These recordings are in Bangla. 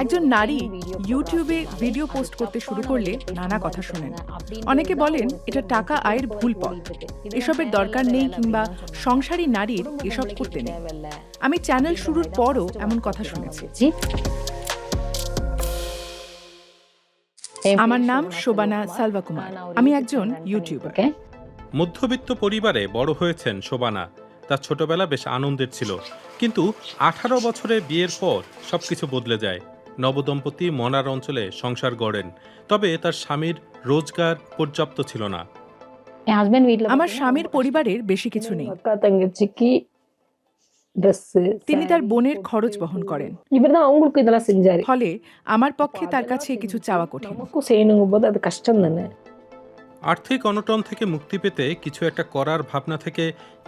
একজন নারী ইউটিউবে ভিডিও পোস্ট করতে শুরু করলে নানা কথা শোনেন। অনেকে বলেন এটা টাকা আয়ের ভুল পথ, এসবের দরকার নেই কিংবা সংসারী নারীর এসব করতে নেই। আমি চ্যানেল শুরুর পরও এমন কথা শুনেছি। আমার নাম শোবানা সালভাকুমার, আমি একজন ইউটিউবার। মধ্যবিত্ত পরিবারে বড় হয়েছেন শোবানা। তার ছোটবেলা বেশ আনন্দের ছিল, কিন্তু 18 বছরে বিয়ের পর সবকিছু বদলে যায়। নবদম্পতি মনার অঞ্চলে সংসার গড়েন, তবে তার স্বামীর রোজগার পর্যাপ্ত ছিল না। আমার স্বামীর পরিবারের বেশি কিছু নেই, তিনি তার বোনের খরচ বহন করেন, ফলে আমার পক্ষে তার কাছে কিছু চাওয়া কঠিন। আর্থিক অনটন থেকে মুক্তি পেতে কিছু একটা করার ভাবনা থেকে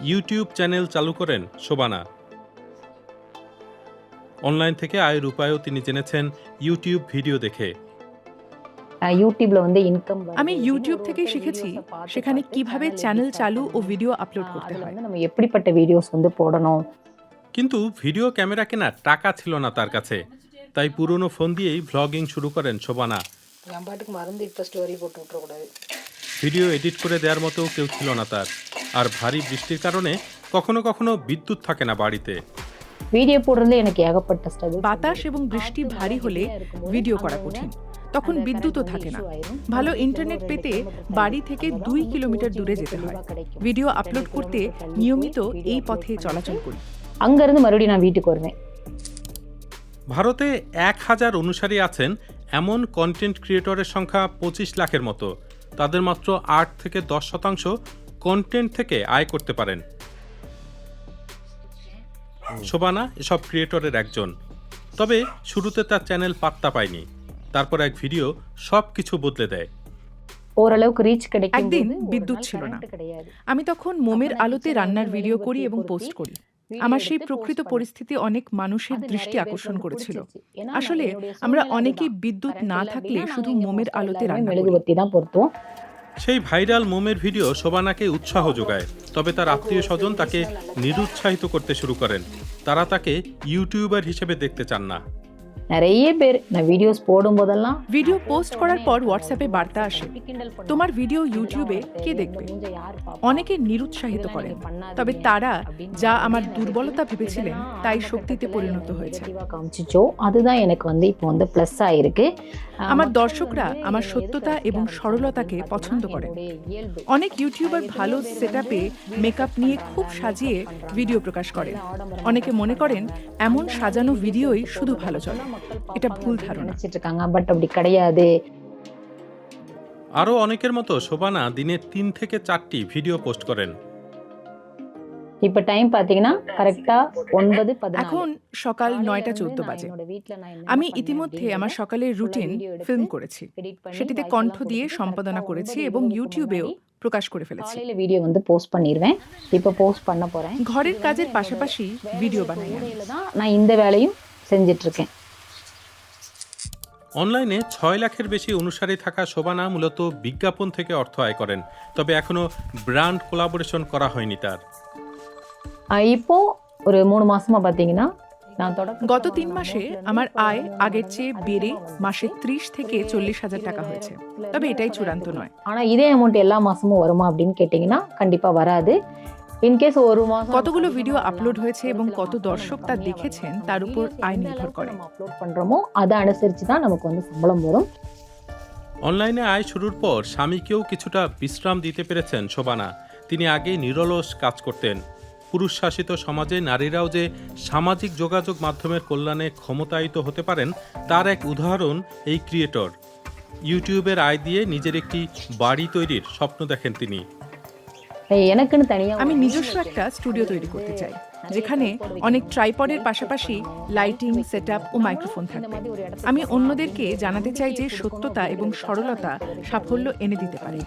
ইউটিউব চ্যানেল চালু করেন শোবানা। অনলাইন থেকে আয়ের উপায়ও তিনি জেনেছেন ইউটিউব ভিডিও দেখে। আমি ইউটিউব থেকে শিখেছি সেখানে কিভাবে চ্যানেল চালু ও ভিডিও আপলোড করতে হয়। কিন্তু ভিডিও ক্যামেরা কেনার টাকা ছিল না তার কাছে, তাই পুরনো ফোন দিয়েই ভ্লগিং শুরু করেন শোবানা। ভিডিও এডিট করে দেওয়ার মতো কেউ ছিল না তার, আর ভারী বৃষ্টির কারণে কখনো কখনো বিদ্যুৎ থাকে না বাড়িতে। বাতাস এবং বৃষ্টি ভারী হলে ভিডিও করা কঠিন, তখন বিদ্যুৎও থাকে না। ভালো ইন্টারনেট পেতে বাড়ি থেকে 2 কিলোমিটার দূরে যেতে হয়। ভিডিও আপলোড করতে নিয়মিত এই পথে চলাচল করি। ভারতে 1000 অনুসারী আছেন এমন কন্টেন্ট ক্রিয়েটরের সংখ্যা 25 লাখের মতো। তাদের মাত্র 8 থেকে 10% কন্টেন্ট থেকে আয় করতে পারেন। শোবানা এসব ক্রিয়েটরের একজন। তবে শুরুতে তার চ্যানেল পাত্তা পায়নি, তারপর এক ভিডিও সব কিছু বদলে দেয়। একদিন বিদ্যুৎ ছিল না, আমি তখন মোমের আলোতে রান্নার ভিডিও করি এবং পোস্ট করি। আমার সেই প্রকৃত পরিস্থিতি অনেক মানুষের দৃষ্টি আকর্ষণ করেছিল। আসলে আমরা অনেকেই বিদ্যুৎ না থাকলে শুধু মোমের আলোতে রান্না করি। সেই ভাইরাল মোমের ভিডিও শোবানাকে উৎসাহ যোগায়, তবে তার আত্মীয় স্বজন তাকে নিরুৎসাহিত করতে শুরু করেন। তারা তাকে ইউটিউবার হিসেবে দেখতে চান না। ভিডিও পোস্ট করার পর হোয়াটসঅ্যাপে বার্তা আসে, তোমার ভিডিও ইউটিউবে কে দেখবে? অনেকে নিরুৎসাহিত করেন, তবে তারা যা আমার দুর্বলতা ভেবেছিলেন তাই শক্তিতে পরিণত হয়েছে। আমার দর্শকরা আমার সত্যতা এবং সরলতাকে পছন্দ করেন। অনেক ইউটিউবার ভালো সেটআপে মেকআপ নিয়ে খুব সাজিয়ে ভিডিও প্রকাশ করেন। অনেকে মনে করেন এমন সাজানো ভিডিওই শুধু ভালো চলে। এটা ভুল ধারণা। আরও অনেকের মতো শোবানা দিনে 3 থেকে 4টি ভিডিও পোস্ট করেন। এখন সকাল 9:14 বাজে। আমি ইতিমধ্যে আমার সকালের রুটিন ফিল্ম করেছি, সেটিতে কণ্ঠ দিয়ে সম্পাদনা করেছি এবং ইউটিউবেও প্রকাশ করে ফেলেছি। ঘরের কাজের পাশাপাশি ভিডিও বানাই। অনলাইনে 6 লাখের বেশি অনুসারী থাকা শোবানা মূলত বিজ্ঞাপন থেকে অর্থ আয় করেন, তবে এখনো ব্র্যান্ড কোলাবোরেশন করা হয়নি তার। গত 3 মাসে আমার আয় আগের চেয়ে বেড়ে মাসে 30 থেকে 40 হাজার টাকা হয়েছে, তবে এটাই চূড়ান্ত নয়। কতগুলো ভিডিও আপলোড হয়েছে এবং কত দর্শক তা দেখেছেন তার উপর আয় নির্ভর করে। অনলাইনে আয় শুরুর পর স্বামীকেও কিছুটা বিশ্রাম দিতে পেরেছেন শোবানা। তিনি আগে নিরলস কাজ করতেন। পুরুষ শাসিত সমাজে নারীরাও যে সামাজিক যোগাযোগ মাধ্যমের কল্যাণে ক্ষমতায়িত হতে পারেন তার এক উদাহরণ এই ক্রিয়েটর। ইউটিউবের আয় দিয়ে নিজের একটি বাড়ি তৈরির স্বপ্ন দেখেন তিনি। আমি নিজস্ব একটা স্টুডিও তৈরি করতে চাই, যেখানে অনেক ট্রাইপডের পাশাপাশি লাইটিং, সেটআপ ও মাইক্রোফোন থাকবে। আমি অন্যদেরকে জানাতে চাই যে সত্যতা এবং সরলতা সাফল্য এনে দিতে পারে।